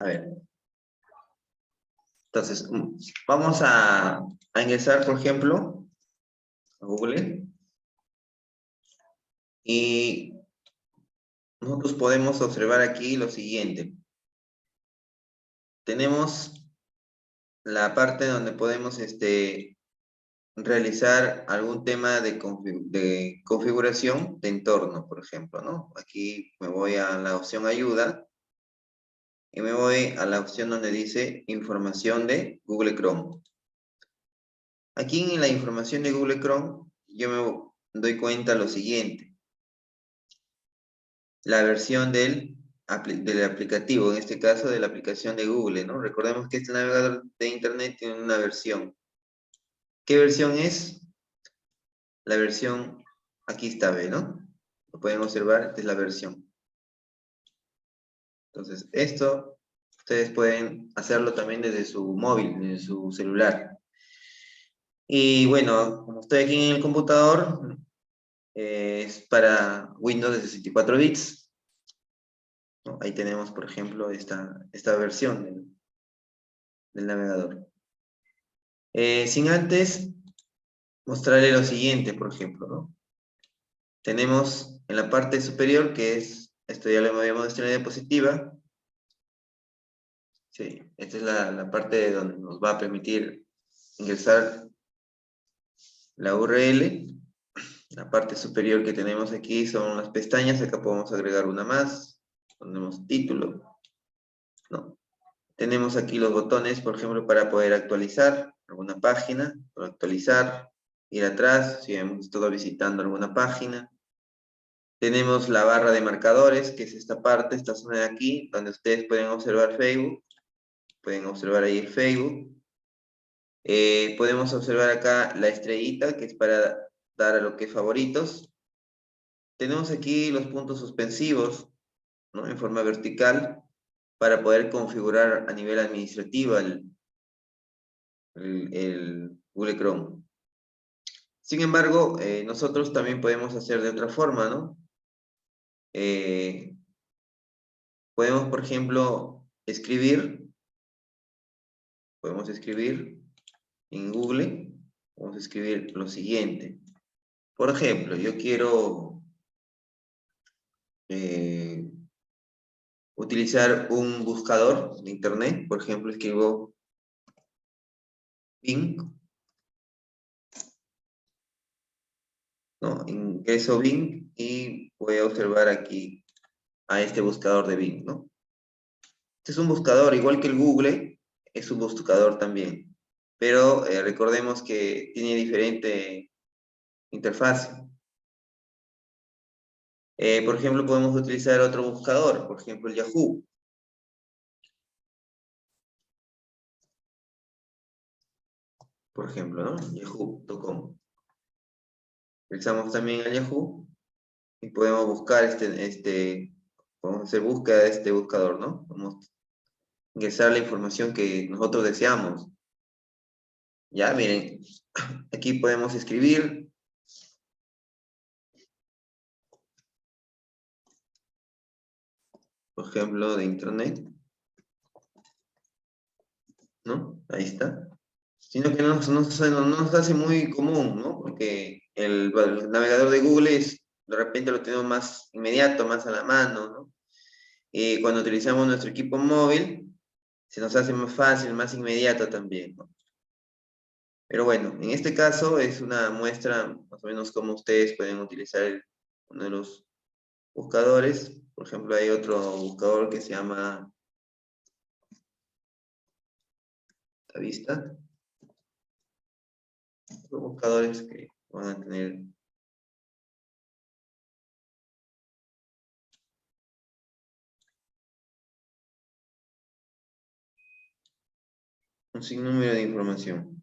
A ver. Entonces, vamos a ingresar, por ejemplo, a Google. Y nosotros podemos observar aquí lo siguiente. Tenemos la parte donde podemos realizar algún tema de configuración de entorno, por ejemplo, ¿no? Aquí me voy a la opción ayuda y me voy a la opción donde dice información de Google Chrome. Aquí en la información de Google Chrome yo me doy cuenta lo siguiente. La versión del aplicativo, en este caso de la aplicación de Google, ¿no? Recordemos que este navegador de internet tiene una versión. ¿Qué versión es? La versión, aquí está, ¿ve, no? Lo pueden observar, esta es la versión. Entonces, esto ustedes pueden hacerlo también desde su móvil, desde su celular. Y bueno, como estoy aquí en el computador, es para Windows de 64 bits. ¿No? Ahí tenemos, por ejemplo, esta versión del navegador. Sin antes mostrarle lo siguiente, por ejemplo, ¿no? Tenemos en la parte superior, que es, esto ya lo habíamos visto en la diapositiva. Sí, esta es la parte donde nos va a permitir ingresar la URL. La parte superior que tenemos aquí son las pestañas. Acá podemos agregar una más. Ponemos título. ¿No? Tenemos aquí los botones, por ejemplo, para poder actualizar alguna página, para actualizar, ir atrás, si hemos estado visitando alguna página. Tenemos la barra de marcadores, que es esta parte, esta zona de aquí, donde ustedes pueden observar Facebook. Pueden observar ahí el Facebook. Podemos observar acá la estrellita, que es para dar a lo que es favoritos. Tenemos aquí los puntos suspensivos, ¿no? En forma vertical, para poder configurar a nivel administrativo el Google Chrome. Sin embargo, nosotros también podemos hacer de otra forma, ¿no? Podemos, por ejemplo, podemos escribir en Google, vamos a escribir lo siguiente. Por ejemplo, yo quiero utilizar un buscador de internet, por ejemplo, escribo Bing, ¿no? Ingreso Bing y voy a observar aquí a este buscador de Bing, ¿no? Este es un buscador, igual que el Google, es un buscador también, pero recordemos que tiene diferente interfaz. Por ejemplo, podemos utilizar otro buscador, por ejemplo, el Yahoo. Por ejemplo, ¿no? Yahoo.com. Utilizamos también el Yahoo y podemos buscar podemos hacer búsqueda de este buscador, ¿no? Podemos ingresar la información que nosotros deseamos. Ya, miren, aquí podemos escribir. Por ejemplo, de internet. ¿No? Ahí está. Sino que no nos hace muy común, ¿no? Porque el navegador de Google de repente lo tenemos más inmediato, más a la mano, ¿no? Y cuando utilizamos nuestro equipo móvil, se nos hace más fácil, más inmediato también, ¿no? Pero bueno, en este caso es una muestra más o menos cómo ustedes pueden utilizar uno de los buscadores. Por ejemplo, hay otro buscador que se llama Vista. Los buscadores que van a tener un sinnúmero de información.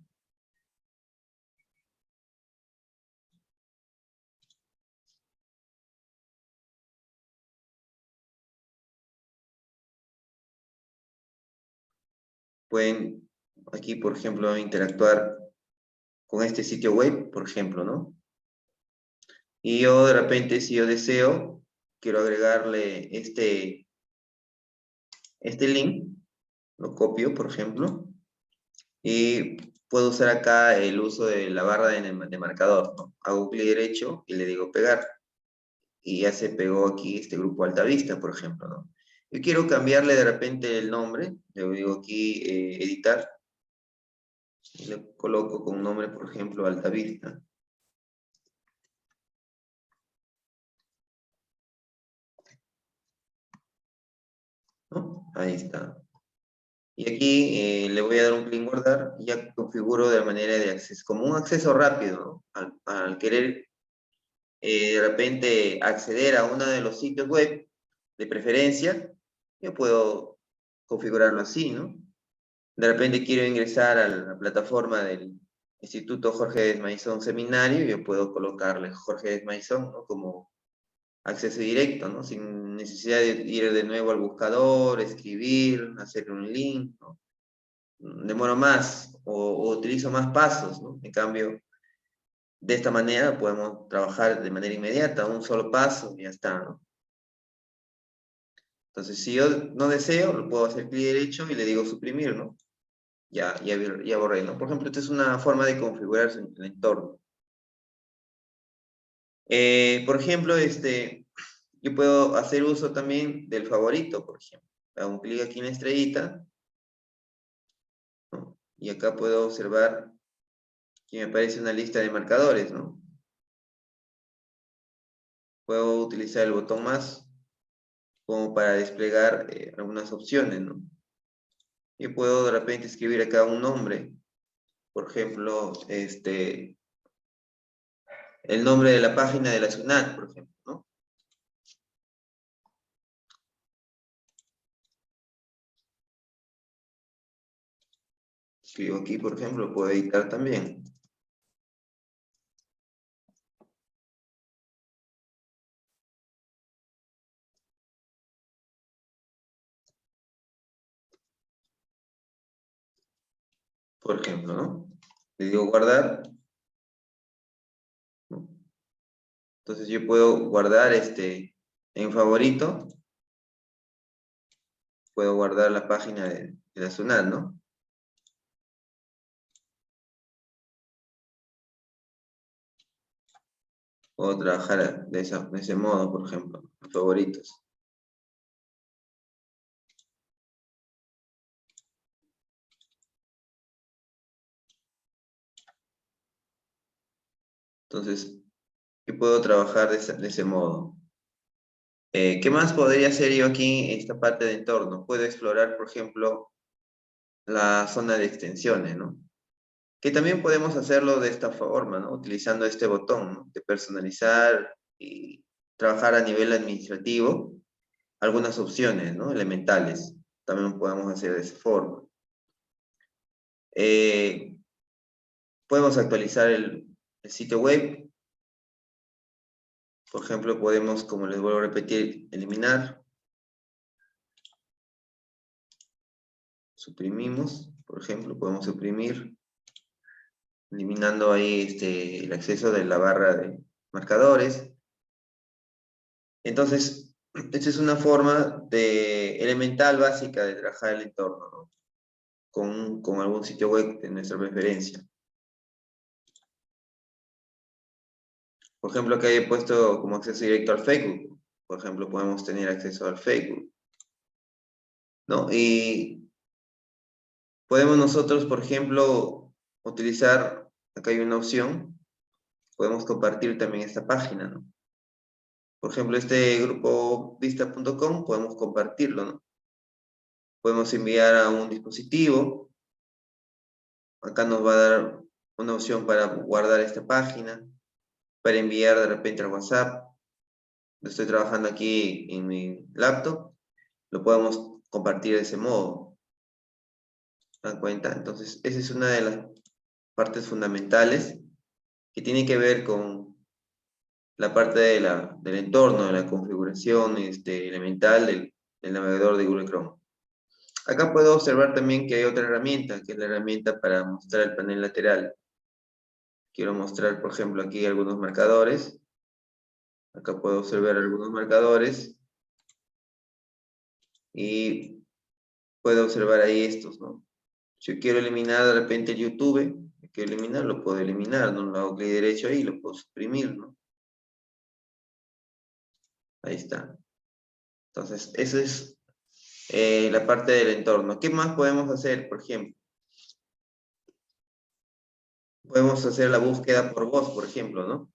Pueden aquí, por ejemplo, interactuar con este sitio web, por ejemplo, ¿no? Y yo de repente, si yo deseo, quiero agregarle este link, Lo copio, por ejemplo, y puedo usar acá el uso de la barra de marcador, ¿no? Hago clic derecho y le digo pegar. Y ya se pegó aquí este grupo Altavista, por ejemplo, ¿no? Yo quiero cambiarle de repente el nombre, le digo aquí editar, y le coloco con nombre, por ejemplo, Altavista, ¿no? Ahí está. Y aquí le voy a dar un clic en guardar y ya configuro de manera de acceso, como un acceso rápido, ¿no? Al querer de repente acceder a uno de los sitios web, de preferencia, yo puedo configurarlo así, ¿no? De repente quiero ingresar a la plataforma del Instituto Jorge Desmaizón Seminario, yo puedo colocarle Jorge Desmaizón, ¿no? Como acceso directo, ¿no? Sin necesidad de ir de nuevo al buscador, escribir, hacer un link, ¿no? Demoro más o utilizo más pasos, ¿no? En cambio, de esta manera podemos trabajar de manera inmediata, un solo paso y ya está, ¿no? Entonces, si yo no deseo, lo puedo hacer clic derecho y le digo suprimir, ¿no? Ya borré, ¿no? Por ejemplo, esta es una forma de configurar el entorno. Por ejemplo, yo puedo hacer uso también del favorito, por ejemplo. Hago un clic aquí en la estrellita, ¿no? Y acá puedo observar que me aparece una lista de marcadores, ¿no? Puedo utilizar el botón más como para desplegar algunas opciones, ¿no? Yo puedo de repente escribir acá un nombre, por ejemplo, el nombre de la página de la SUNAT, por ejemplo, ¿no? Escribo aquí, por ejemplo, puedo editar también. Por ejemplo, ¿no? Le digo guardar, ¿no? Entonces yo puedo guardar en favorito, puedo guardar la página de la SUNAT, ¿no? Puedo trabajar de ese modo, por ejemplo, en favoritos. Entonces, yo puedo trabajar de ese modo. ¿Qué más podría hacer yo aquí en esta parte de entorno? Puedo explorar, por ejemplo, la zona de extensiones, ¿no? Que también podemos hacerlo de esta forma, ¿no? Utilizando este botón, ¿no? De personalizar y trabajar a nivel administrativo algunas opciones, ¿no? Elementales. También podemos hacer de esa forma. Eh, Podemos actualizar el sitio web. Por ejemplo, podemos, como les vuelvo a repetir, eliminar. Suprimimos, por ejemplo, podemos suprimir, eliminando ahí el acceso de la barra de marcadores. Entonces, esta es una forma elemental básica de trabajar el entorno, ¿no? Con algún sitio web de nuestra preferencia. Por ejemplo, acá he puesto como acceso directo al Facebook. Por ejemplo, podemos tener acceso al Facebook, ¿no? Y podemos nosotros, por ejemplo, utilizar, acá hay una opción, podemos compartir también esta página, ¿no? Por ejemplo, este grupo vista.com podemos compartirlo, ¿no? Podemos enviar a un dispositivo. Acá nos va a dar una opción para guardar esta página, para enviar de repente al WhatsApp. Lo estoy trabajando aquí en mi laptop. Lo podemos compartir de ese modo. ¿Se dan cuenta? Entonces, esa es una de las partes fundamentales que tiene que ver con la parte del entorno, de la configuración elemental del navegador de Google Chrome. Acá puedo observar también que hay otra herramienta, que es la herramienta para mostrar el panel lateral. Quiero mostrar, por ejemplo, aquí algunos marcadores. Acá puedo observar algunos marcadores. Y puedo observar ahí estos, ¿no? Si yo quiero eliminar de repente el YouTube, quiero eliminar, lo puedo eliminar, ¿no? Lo hago clic derecho ahí y lo puedo suprimir, ¿no? Ahí está. Entonces, eso es la parte del entorno. ¿Qué más podemos hacer, por ejemplo? Podemos hacer la búsqueda por voz, por ejemplo, ¿no?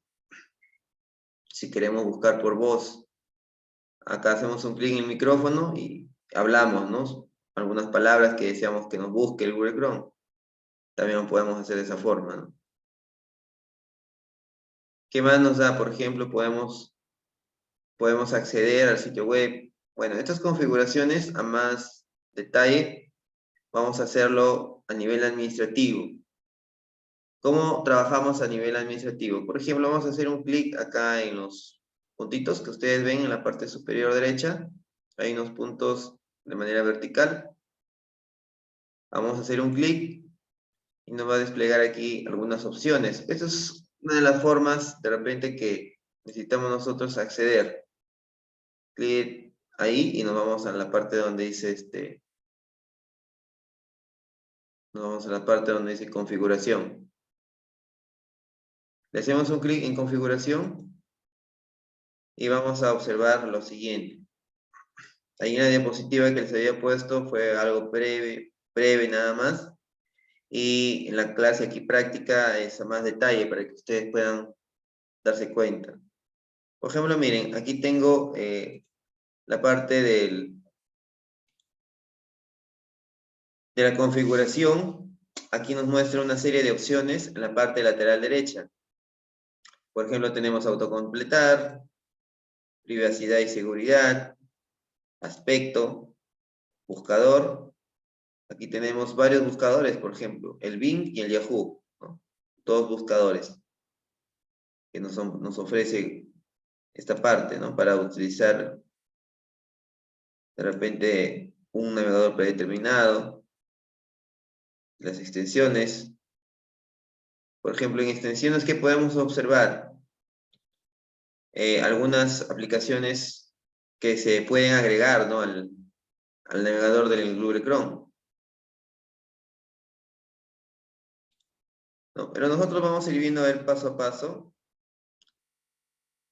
Si queremos buscar por voz, acá hacemos un clic en el micrófono y hablamos, ¿no? Algunas palabras que deseamos que nos busque el Google Chrome. También lo podemos hacer de esa forma, ¿no? ¿Qué más nos da? Por ejemplo, podemos acceder al sitio web. Bueno, estas configuraciones a más detalle, vamos a hacerlo a nivel administrativo. ¿Cómo trabajamos a nivel administrativo? Por ejemplo, vamos a hacer un clic acá en los puntitos que ustedes ven en la parte superior derecha. Hay unos puntos de manera vertical. Vamos a hacer un clic y nos va a desplegar aquí algunas opciones. Esta es una de las formas de repente que necesitamos nosotros acceder. Clic ahí y nos vamos a la parte donde dice nos vamos a la parte donde dice configuración. Le hacemos un clic en configuración y vamos a observar lo siguiente. Ahí en la diapositiva que les había puesto fue algo breve nada más. Y en la clase aquí práctica es a más detalle para que ustedes puedan darse cuenta. Por ejemplo, miren, aquí tengo la parte de la configuración. Aquí nos muestra una serie de opciones en la parte lateral derecha. Por ejemplo, tenemos autocompletar, privacidad y seguridad, aspecto, buscador. Aquí tenemos varios buscadores, por ejemplo, el Bing y el Yahoo, ¿no? Dos buscadores que nos ofrece esta parte, ¿no? Para utilizar de repente un navegador predeterminado, las extensiones. Por ejemplo, en extensiones, ¿qué podemos observar? Algunas aplicaciones que se pueden agregar, ¿no? al navegador del Google Chrome, ¿no? Pero nosotros vamos a ir viendo el paso a paso.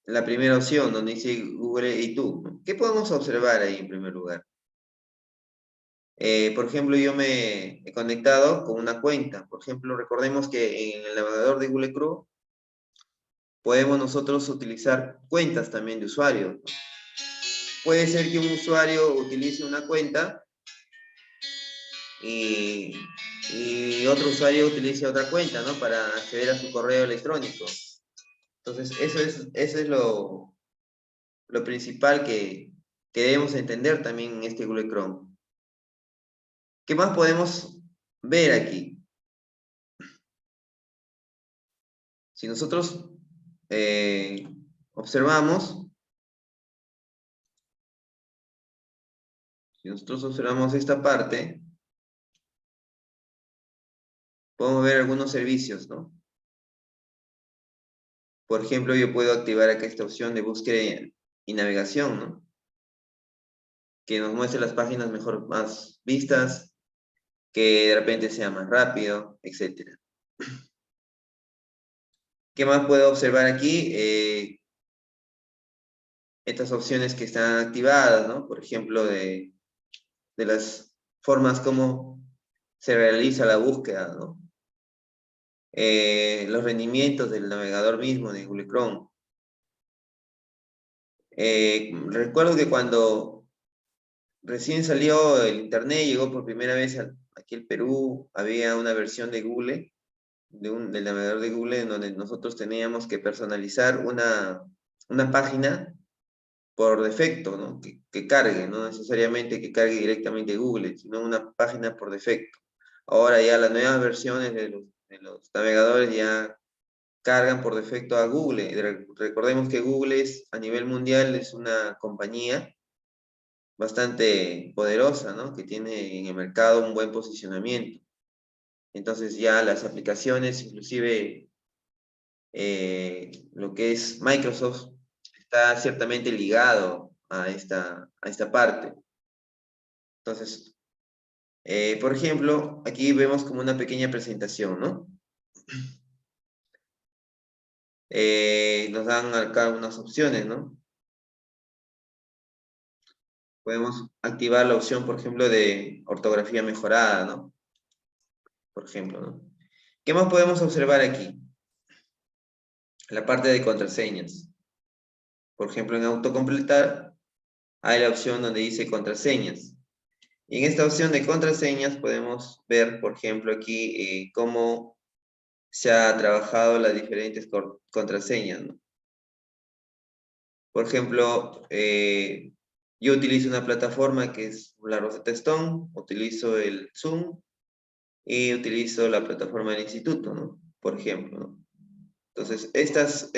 La primera opción, donde dice Google y tú, ¿no? ¿Qué podemos observar ahí en primer lugar? Por ejemplo, yo me he conectado con una cuenta. Por ejemplo, recordemos que en el navegador de Google Chrome podemos nosotros utilizar cuentas también de usuario, ¿no? Puede ser que un usuario utilice una cuenta y, y otro usuario utilice otra cuenta, ¿no? Para acceder a su correo electrónico. Entonces, eso es lo principal que debemos entender también en este Google Chrome. ¿Qué más podemos ver aquí? Si nosotros observamos, si nosotros observamos esta parte, podemos ver algunos servicios, ¿no? Por ejemplo, yo puedo activar acá esta opción de búsqueda y navegación, ¿no? Que nos muestre las páginas mejor, más vistas, que de repente sea más rápido, etc. ¿Qué más puedo observar aquí? Estas opciones que están activadas, ¿no? Por ejemplo, de las formas como se realiza la búsqueda, ¿no? Los rendimientos del navegador mismo de Google Chrome. Recuerdo que cuando recién salió el Internet, llegó por primera vez aquí al Perú, había una versión de Google, del navegador de Google, en donde nosotros teníamos que personalizar una página por defecto, ¿no? Que cargue, no necesariamente que cargue directamente Google, sino una página por defecto. Ahora ya las nuevas versiones de los navegadores ya cargan por defecto a Google. Recordemos que Google a nivel mundial es una compañía bastante poderosa, ¿no? Que tiene en el mercado un buen posicionamiento. Entonces ya las aplicaciones, inclusive lo que es Microsoft, está ciertamente ligado a esta parte. Entonces, Por ejemplo, aquí vemos como una pequeña presentación, ¿no? Nos dan acá unas opciones, ¿no? Podemos activar la opción, por ejemplo, de ortografía mejorada, ¿no? Por ejemplo, ¿no? ¿Qué más podemos observar aquí? La parte de contraseñas. Por ejemplo, en autocompletar hay la opción donde dice contraseñas. Y en esta opción de contraseñas podemos ver, por ejemplo, aquí cómo se ha trabajado las diferentes contraseñas, ¿no? Por ejemplo, yo utilizo una plataforma que es la Rosetta Stone, utilizo el Zoom y utilizo la plataforma del instituto, ¿no? Por ejemplo, ¿no? Entonces, estas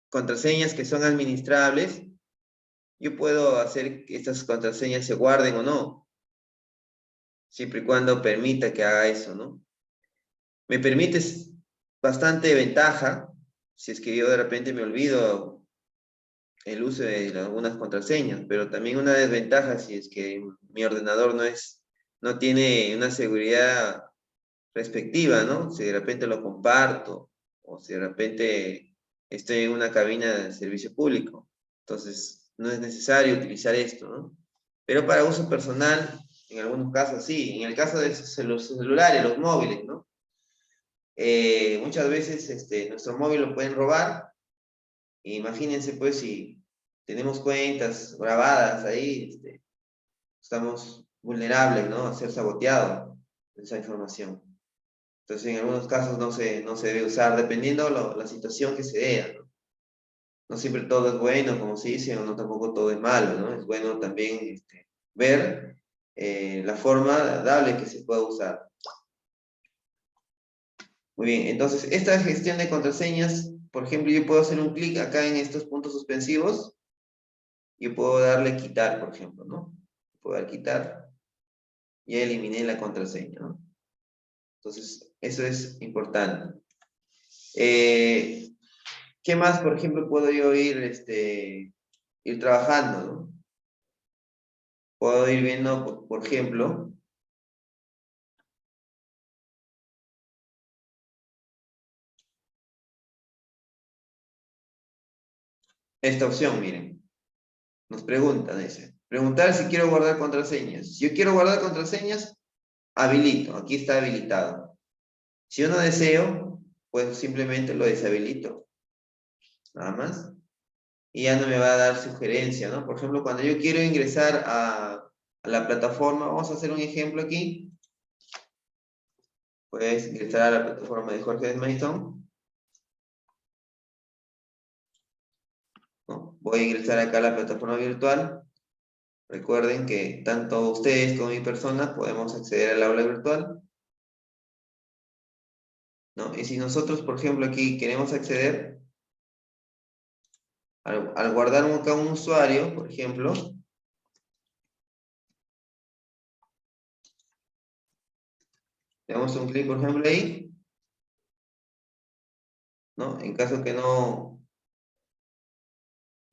contraseñas que son administrables, yo puedo hacer que estas contraseñas se guarden o no, siempre y cuando permita que haga eso, ¿no? Me permite bastante ventaja si es que yo de repente me olvido el uso de algunas contraseñas, pero también una desventaja si es que mi ordenador no tiene una seguridad respectiva, ¿no? Si de repente lo comparto o si de repente estoy en una cabina de servicio público. Entonces, no es necesario utilizar esto, ¿no? Pero para uso personal, en algunos casos sí. En el caso de los celulares, los móviles, ¿no? Muchas veces nuestro móvil lo pueden robar. Imagínense, pues, si tenemos cuentas grabadas ahí, estamos vulnerables, ¿no? A ser saboteado esa información. Entonces, en algunos casos no se debe usar, dependiendo la situación que se dé, ¿no? No siempre todo es bueno, como se dice, o no tampoco todo es malo, ¿no? Es bueno también ver la forma dable que se pueda usar. Muy bien, entonces, esta gestión de contraseñas, por ejemplo, yo puedo hacer un clic acá en estos puntos suspensivos, yo puedo darle quitar, por ejemplo, ¿no? Puedo dar quitar, ya eliminé la contraseña, ¿no? Entonces, eso es importante. ¿Qué más, por ejemplo, puedo yo ir trabajando, ¿no? Puedo ir viendo, por ejemplo, esta opción, miren. Nos pregunta, dice, preguntar si quiero guardar contraseñas. Si yo quiero guardar contraseñas, habilito, aquí está habilitado. Si yo no deseo, pues simplemente lo deshabilito, nada más. Y ya no me va a dar sugerencia, ¿no? Por ejemplo, cuando yo quiero ingresar a la plataforma, vamos a hacer un ejemplo aquí. Puedes ingresar a la plataforma de Jorge Desmaison, ¿no? Voy a ingresar acá a la plataforma virtual. Recuerden que tanto ustedes como mi persona podemos acceder al aula virtual, ¿no? Y si nosotros, por ejemplo, aquí queremos acceder, al guardar acá un usuario, por ejemplo, le damos un clic, por ejemplo, ahí, ¿no? En caso que no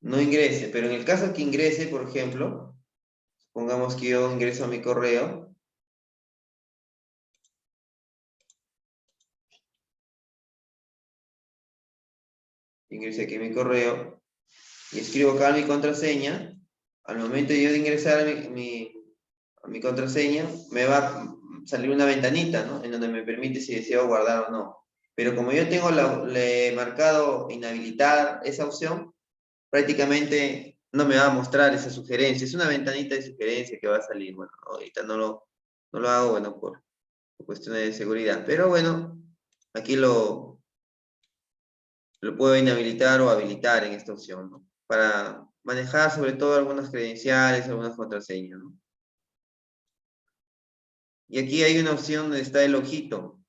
ingrese, pero en el caso que ingrese, por ejemplo, pongamos que yo ingreso a mi correo, ingresé aquí mi correo, y escribo acá mi contraseña, al momento de yo de ingresar a mi contraseña, me va a salir una ventanita, ¿no? En donde me permite si deseo guardar o no. Pero como yo tengo le he marcado inhabilitar esa opción, prácticamente no me va a mostrar esa sugerencia. Es una ventanita de sugerencia que va a salir. Bueno, ahorita no lo hago, bueno, por cuestiones de seguridad. Pero bueno, aquí lo puedo inhabilitar o habilitar en esta opción, ¿no? Para manejar sobre todo algunas credenciales, algunas contraseñas, ¿no? Y aquí hay una opción donde está el ojito.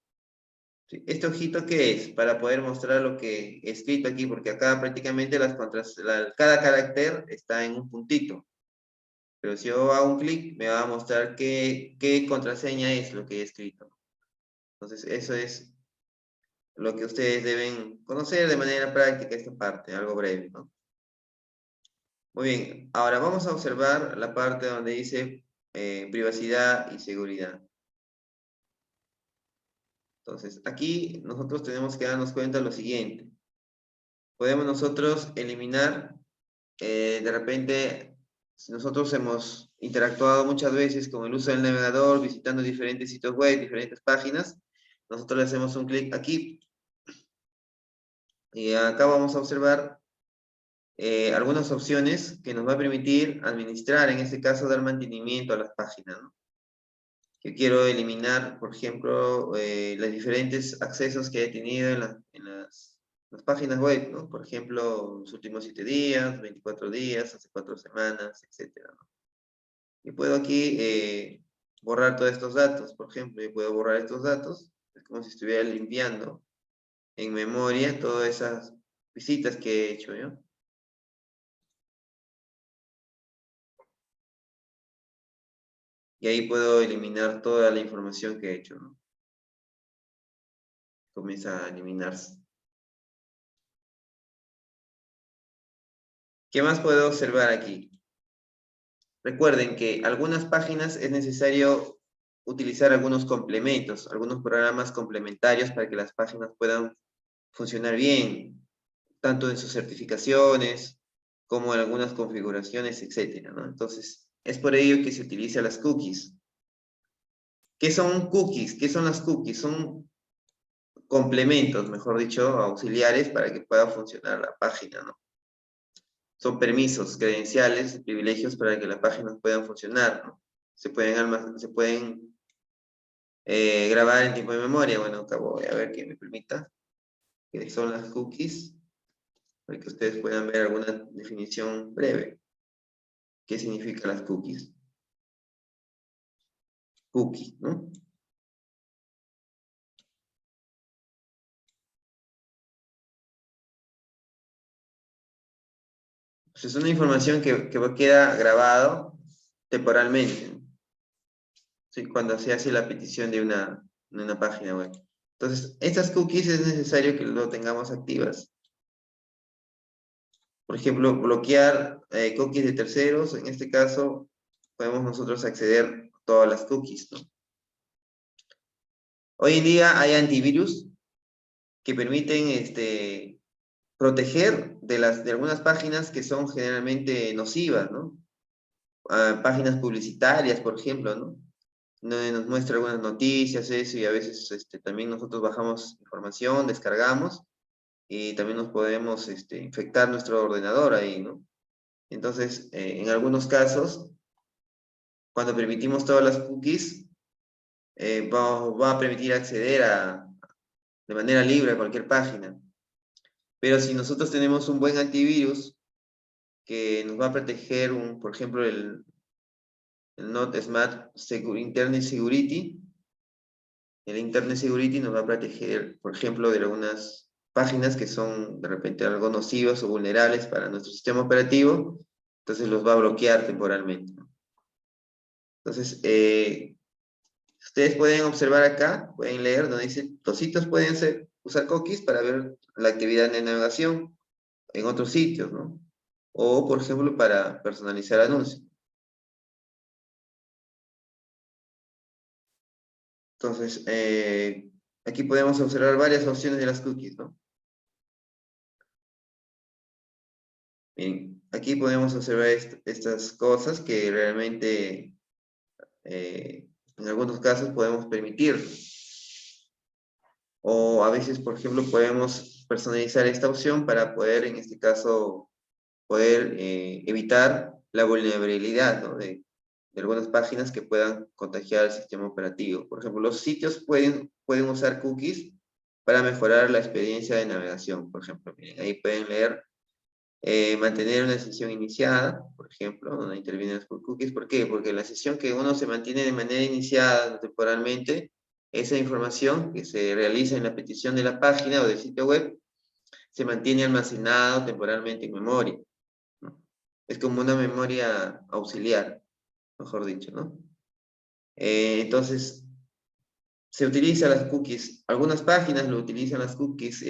¿Sí? ¿Este ojito qué es? Para poder mostrar lo que he escrito aquí, porque acá prácticamente cada carácter está en un puntito. Pero si yo hago un clic, me va a mostrar qué contraseña es lo que he escrito. Entonces, eso es lo que ustedes deben conocer de manera práctica esta parte, algo breve, ¿no? Muy bien, ahora vamos a observar la parte donde dice privacidad y seguridad. Entonces, aquí nosotros tenemos que darnos cuenta de lo siguiente. Podemos nosotros eliminar, de repente, si nosotros hemos interactuado muchas veces con el uso del navegador, visitando diferentes sitios web, diferentes páginas, nosotros le hacemos un clic aquí. Y acá vamos a observar algunas opciones que nos va a permitir administrar, en este caso, dar mantenimiento a las páginas, ¿no? Yo quiero eliminar, por ejemplo, los diferentes accesos que he tenido las páginas web, ¿no? Por ejemplo, los últimos 7 días, 24 días, hace 4 semanas, etcétera, ¿no? Y puedo aquí borrar todos estos datos, por ejemplo, yo puedo borrar estos datos, es como si estuviera limpiando en memoria todas esas visitas que he hecho, ¿yo? Y ahí puedo eliminar toda la información que he hecho, ¿no? Comienza a eliminarse. ¿Qué más puedo observar aquí? Recuerden que algunas páginas es necesario utilizar algunos complementos, algunos programas complementarios para que las páginas puedan funcionar bien, tanto en sus certificaciones como en algunas configuraciones, etcétera, ¿no? Entonces, es por ello que se utilizan las cookies. ¿Qué son cookies? ¿Qué son las cookies? Son complementos, mejor dicho, auxiliares para que pueda funcionar la página, ¿no? Son permisos, credenciales, privilegios para que las páginas puedan funcionar, ¿no? Se pueden grabar en tiempo de memoria. Bueno, acá voy a ver que me permita, que son las cookies, para que ustedes puedan ver alguna definición breve. ¿Qué significan las cookies? Cookie, ¿no? Pues es una información que queda grabado temporalmente, ¿no? Sí, cuando se hace la petición de una página web. Entonces, estas cookies es necesario que lo tengamos activas. Por ejemplo, bloquear cookies de terceros. En este caso, podemos nosotros acceder a todas las cookies, ¿no? Hoy en día hay antivirus que permiten proteger de algunas páginas que son generalmente nocivas, ¿no? Páginas publicitarias, por ejemplo, ¿no? Donde nos muestra algunas noticias, eso, y a veces también nosotros bajamos información, descargamos, y también nos podemos infectar nuestro ordenador ahí, ¿no? Entonces, en algunos casos, cuando permitimos todas las cookies, va a permitir acceder de manera libre a cualquier página. Pero si nosotros tenemos un buen antivirus que nos va a proteger, por ejemplo, el Not Smart Internet Security, el Internet Security nos va a proteger, por ejemplo, de algunas páginas que son de repente algo nocivas o vulnerables para nuestro sistema operativo, entonces los va a bloquear temporalmente, ¿no? Entonces, ustedes pueden observar acá, pueden leer donde dice, los sitios pueden usar cookies para ver la actividad de navegación en otros sitios, ¿no? O, por ejemplo, para personalizar anuncios. Entonces, aquí podemos observar varias opciones de las cookies, ¿no? Bien, aquí podemos observar estas cosas que realmente, en algunos casos, podemos permitir. O a veces, por ejemplo, podemos personalizar esta opción para poder, en este caso, poder evitar la vulnerabilidad, ¿no? De algunas páginas que puedan contagiar el sistema operativo. Por ejemplo, los sitios pueden usar cookies para mejorar la experiencia de navegación. Por ejemplo, miren, ahí pueden leer, mantener una sesión iniciada, por ejemplo, donde intervienen los cookies. ¿Por qué? Porque la sesión que uno se mantiene de manera iniciada temporalmente, esa información que se realiza en la petición de la página o del sitio web, se mantiene almacenado temporalmente en memoria, ¿no? Es como una memoria auxiliar, mejor dicho, ¿no? Entonces, se utilizan las cookies. Algunas páginas lo utilizan las cookies,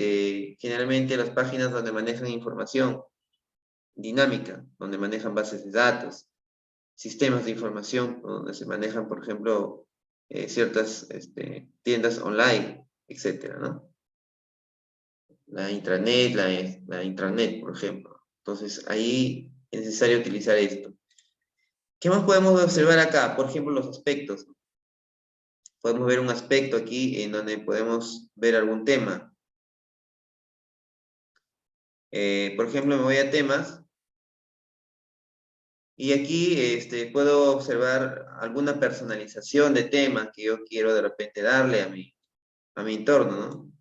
generalmente las páginas donde manejan información. dinámica, donde manejan bases de datos, sistemas de información, donde se manejan, por ejemplo, ciertas tiendas online, etcétera, ¿no? La intranet, la intranet, por ejemplo. Entonces, ahí es necesario utilizar esto. ¿Qué más podemos observar acá? Por ejemplo, los aspectos. Podemos ver un aspecto aquí en donde podemos ver algún tema. Por ejemplo, me voy a temas. Y aquí puedo observar alguna personalización de tema que yo quiero de repente darle a mi entorno, ¿no?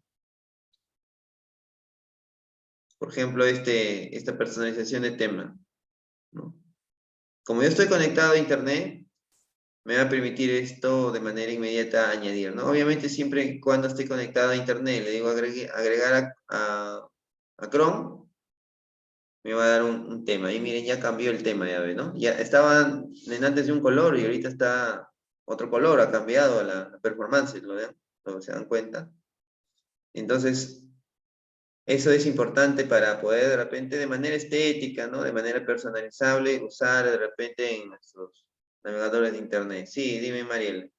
Por ejemplo, esta personalización de tema, ¿no? Como yo estoy conectado a internet, me va a permitir esto de manera inmediata añadir, ¿no? Obviamente siempre y cuando esté conectado a internet, le digo agregar a Chrome, me va a dar un tema. Y miren, ya cambió el tema, ya ve, ¿no? Ya estaban en antes de un color y ahorita está otro color, ha cambiado la performance, ¿lo ven? ¿Lo se dan cuenta? Entonces, eso es importante para poder de repente de manera estética, ¿no? De manera personalizable, usar de repente en nuestros navegadores de internet. Sí, dime, Mariel.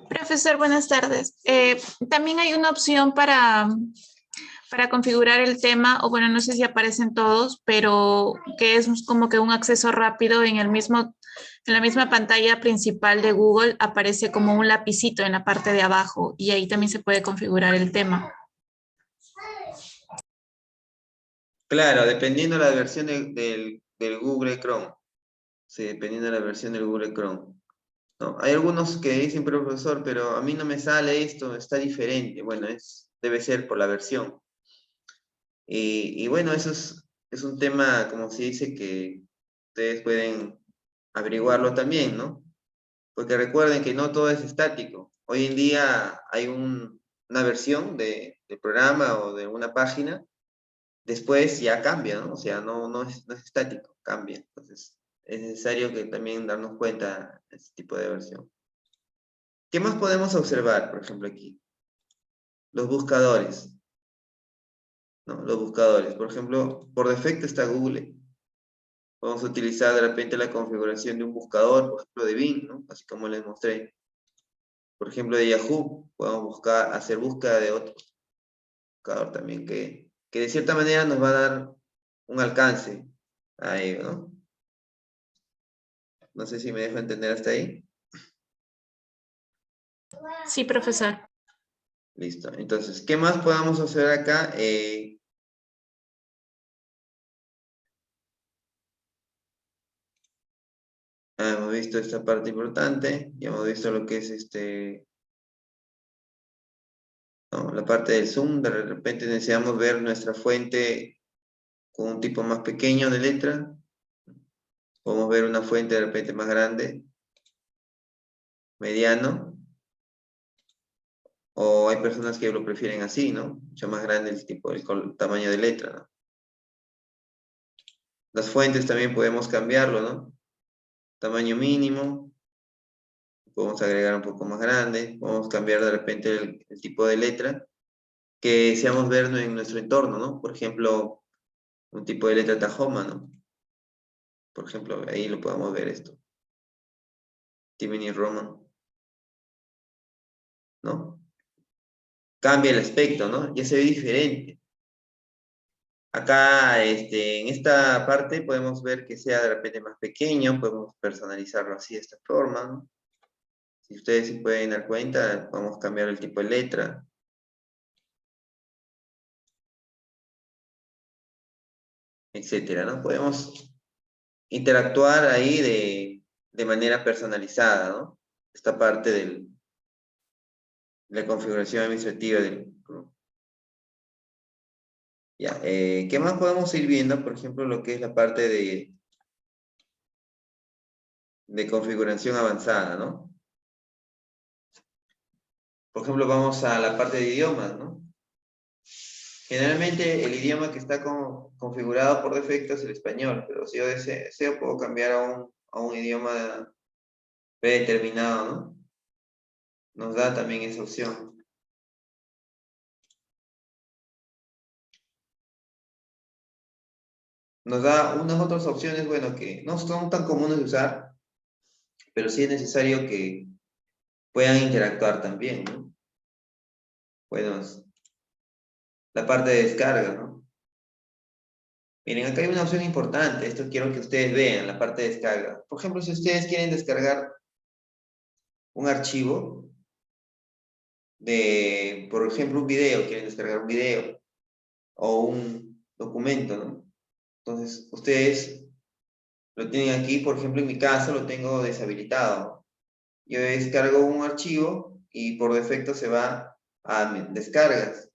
Profesor, buenas tardes. También hay una opción para configurar el tema, o bueno, no sé si aparecen todos, pero que es como que un acceso rápido en la misma pantalla principal de Google aparece como un lapicito en la parte de abajo y ahí también se puede configurar el tema. Claro, dependiendo de la versión del Google Chrome. Sí, dependiendo de la versión del Google Chrome. ¿No? Hay algunos que dicen, profesor, pero a mí no me sale esto, está diferente. Bueno, debe ser por la versión. Y bueno, eso es un tema, como se dice, que ustedes pueden averiguarlo también, ¿no? Porque recuerden que no todo es estático. Hoy en día hay una versión de programa o de una página, después ya cambia, ¿no? O sea, no es estático, cambia. Entonces, es necesario que también darnos cuenta de este tipo de versión. ¿Qué más podemos observar, por ejemplo, aquí? Los buscadores, ¿no? Los buscadores. Por ejemplo, por defecto está Google. Vamos a utilizar de repente la configuración de un buscador, por ejemplo, de Bing, ¿no? Así como les mostré. Por ejemplo, de Yahoo, podemos hacer búsqueda de otro buscador también, que de cierta manera nos va a dar un alcance a ello, ¿no? No sé si me dejo entender hasta ahí. Sí, profesor. Listo. Entonces, ¿qué más podemos hacer acá? Hemos visto esta parte importante, ya hemos visto lo que es ¿no? La parte del zoom, de repente deseamos ver nuestra fuente con un tipo más pequeño de letra, podemos ver una fuente de repente más grande, mediano, o hay personas que lo prefieren así, ¿no? Mucho más grande el tamaño de letra, ¿no? Las fuentes también podemos cambiarlo, ¿no? Tamaño mínimo, podemos agregar un poco más grande, podemos cambiar de repente el tipo de letra que deseamos ver en nuestro entorno, ¿no? Por ejemplo, un tipo de letra Tahoma, ¿no? Por ejemplo, ahí lo podemos ver esto. Timini Roman, ¿no? Cambia el aspecto, ¿no? Ya se ve diferente. Acá, en esta parte podemos ver que sea de repente más pequeño, podemos personalizarlo así de esta forma, ¿no? Si ustedes se pueden dar cuenta, podemos cambiar el tipo de letra, etcétera, ¿no? Podemos interactuar ahí de manera personalizada, ¿no? Esta parte de la configuración administrativa del grupo. Ya, ¿qué más podemos ir viendo? Por ejemplo, lo que es la parte de configuración avanzada, ¿no? Por ejemplo, vamos a la parte de idiomas, ¿no? Generalmente el idioma que está configurado por defecto es el español, pero si yo deseo puedo cambiar a un idioma predeterminado, ¿no? Nos da también esa opción. nos da unas otras opciones, bueno, que no son tan comunes de usar, pero sí es necesario que puedan interactuar también, ¿no? Bueno, la parte de descarga, ¿no? Miren, acá hay una opción importante, esto quiero que ustedes vean, la parte de descarga. Por ejemplo, si ustedes quieren descargar un archivo de, por ejemplo, un video, quieren descargar un video o un documento, ¿no? Entonces, ustedes lo tienen aquí, por ejemplo, en mi caso lo tengo deshabilitado. Yo descargo un archivo y por defecto se va a descargas.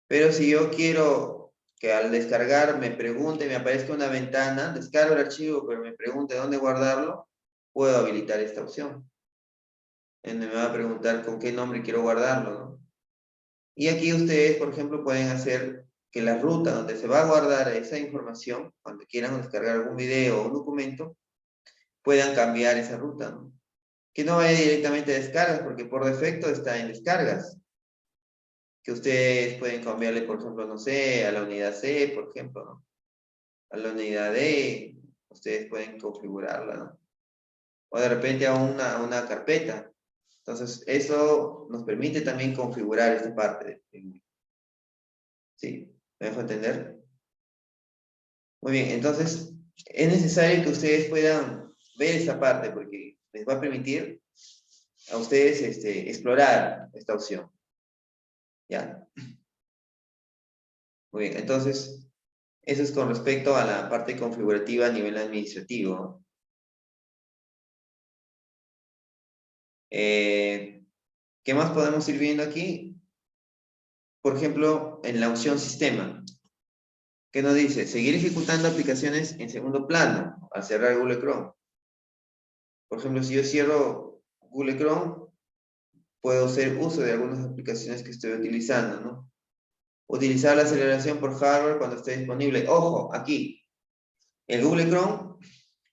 Pero si yo quiero que al descargar me pregunte, me aparezca una ventana, descargo el archivo, pero me pregunte dónde guardarlo, puedo habilitar esta opción. Me va a preguntar con qué nombre quiero guardarlo, ¿no? Y aquí ustedes, por ejemplo, pueden hacer que la ruta donde se va a guardar esa información, cuando quieran descargar algún video o un documento, puedan cambiar esa ruta, ¿no? Que no vaya directamente a descargas, porque por defecto está en descargas. Que ustedes pueden cambiarle, por ejemplo, no sé, a la unidad C, por ejemplo, ¿no? A la unidad D, ustedes pueden configurarla, ¿no? O de repente a una carpeta. Entonces, eso nos permite también configurar esta parte. ¿Sí? ¿Me dejo entender? Muy bien, entonces, es necesario que ustedes puedan ver esta parte porque les va a permitir a ustedes explorar esta opción. ¿Ya? Muy bien, entonces, eso es con respecto a la parte configurativa a nivel administrativo. ¿Qué más podemos ir viendo aquí? Por ejemplo, en la opción sistema, ¿qué nos dice? Seguir ejecutando aplicaciones en segundo plano al cerrar Google Chrome. Por ejemplo, si yo cierro Google Chrome, puedo hacer uso de algunas aplicaciones que estoy utilizando, ¿no? Utilizar la aceleración por hardware cuando esté disponible. Ojo, aquí, el Google Chrome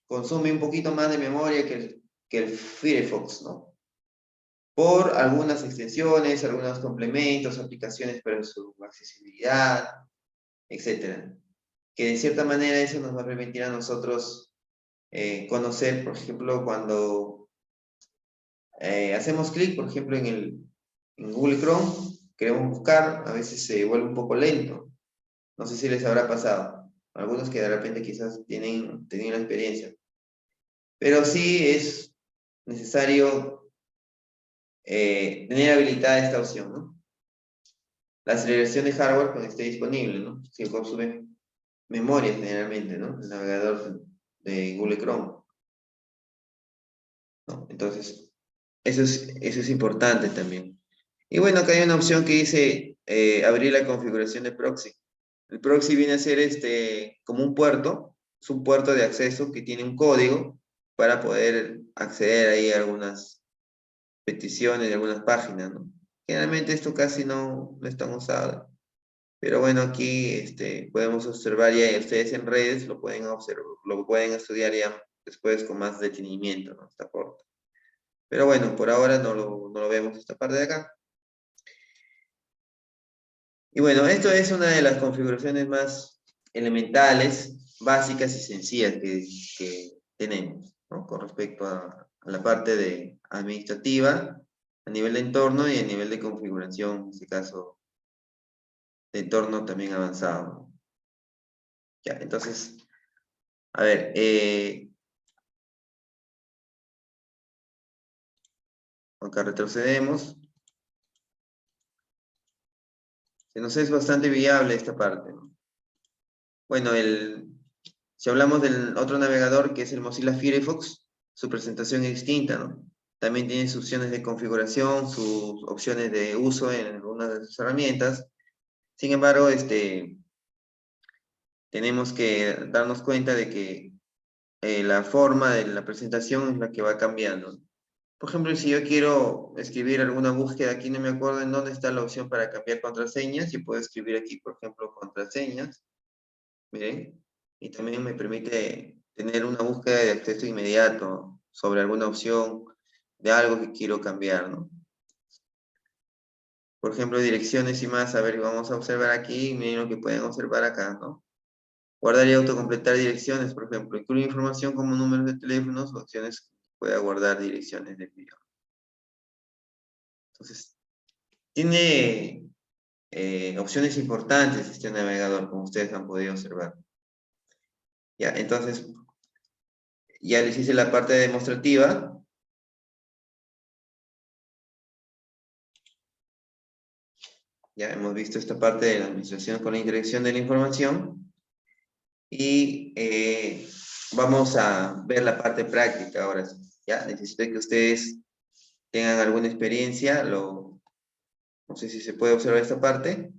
consume un poquito más de memoria que el Firefox, ¿no? Por algunas extensiones, algunos complementos, aplicaciones para su accesibilidad, etcétera. Que de cierta manera eso nos va a permitir a nosotros conocer, por ejemplo, cuando hacemos clic, por ejemplo, en Google Chrome, queremos buscar, a veces se vuelve un poco lento. No sé si les habrá pasado. Algunos que de repente quizás tienen la experiencia. Pero sí es necesario tener habilitada esta opción, ¿no? La aceleración de hardware cuando esté disponible, ¿no? Si consume memoria generalmente, ¿no? El navegador de Google Chrome, ¿no? Entonces, eso es importante también. Y bueno, acá hay una opción que dice abrir la configuración de proxy. El proxy viene a ser como un puerto, es un puerto de acceso que tiene un código para poder acceder ahí a algunas peticiones de algunas páginas, ¿no? Generalmente esto casi no es tan usado. Pero bueno, aquí podemos observar ya ustedes en redes, lo pueden observar, lo pueden estudiar ya después con más detenimiento, ¿no? Esta parte. Pero bueno, por ahora no lo vemos esta parte de acá. Y bueno, esto es una de las configuraciones más elementales, básicas y sencillas que tenemos, ¿no? Con respecto a la parte de administrativa, a nivel de entorno y a nivel de configuración, en este caso, de entorno también avanzado, ¿no? Ya, entonces, a ver, acá retrocedemos. Se nos es bastante viable esta parte, ¿no? Bueno, si hablamos del otro navegador que es el Mozilla Firefox, su presentación es distinta, ¿no? También tiene sus opciones de configuración, sus opciones de uso en algunas de sus herramientas. Sin embargo, tenemos que darnos cuenta de que la forma de la presentación es la que va cambiando. Por ejemplo, si yo quiero escribir alguna búsqueda, aquí no me acuerdo en dónde está la opción para cambiar contraseñas, yo puedo escribir aquí, por ejemplo, contraseñas, miren, y también me permite tener una búsqueda de acceso inmediato sobre alguna opción de algo que quiero cambiar, ¿no? Por ejemplo, direcciones y más, a ver, vamos a observar aquí, miren lo que pueden observar acá, ¿no? Guardar y autocompletar direcciones, por ejemplo. Incluye información como números de teléfonos o opciones que pueda guardar direcciones de envío. Entonces, tiene opciones importantes este navegador, como ustedes han podido observar. Ya, entonces, ya les hice la parte demostrativa. Ya hemos visto esta parte de la administración con la indirección de la información. Y vamos a ver la parte práctica ahora sí. Ya, necesito que ustedes tengan alguna experiencia. No sé si se puede observar esta parte.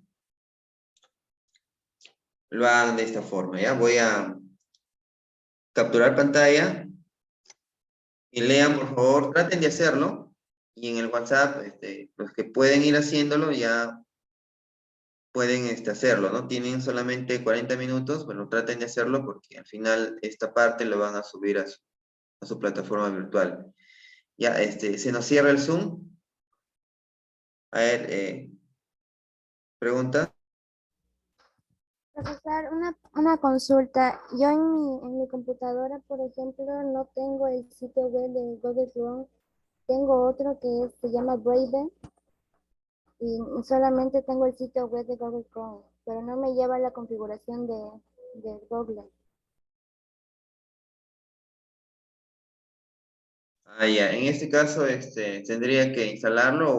Lo hagan de esta forma, ¿ya? Voy a capturar pantalla y lean, por favor, traten de hacerlo. Y en el WhatsApp, los que pueden ir haciéndolo ya pueden hacerlo, ¿no? Tienen solamente 40 minutos, bueno, traten de hacerlo porque al final esta parte lo van a subir a su plataforma virtual. Ya, se nos cierra el Zoom. A ver, pregunta. Profesor, una consulta. Yo en mi computadora, por ejemplo, no tengo el sitio web de Google Chrome. Tengo otro que se llama Brave y solamente tengo el sitio web de Google Chrome, pero no me lleva la configuración de Google. Ah, ya, en este caso, tendría que instalarlo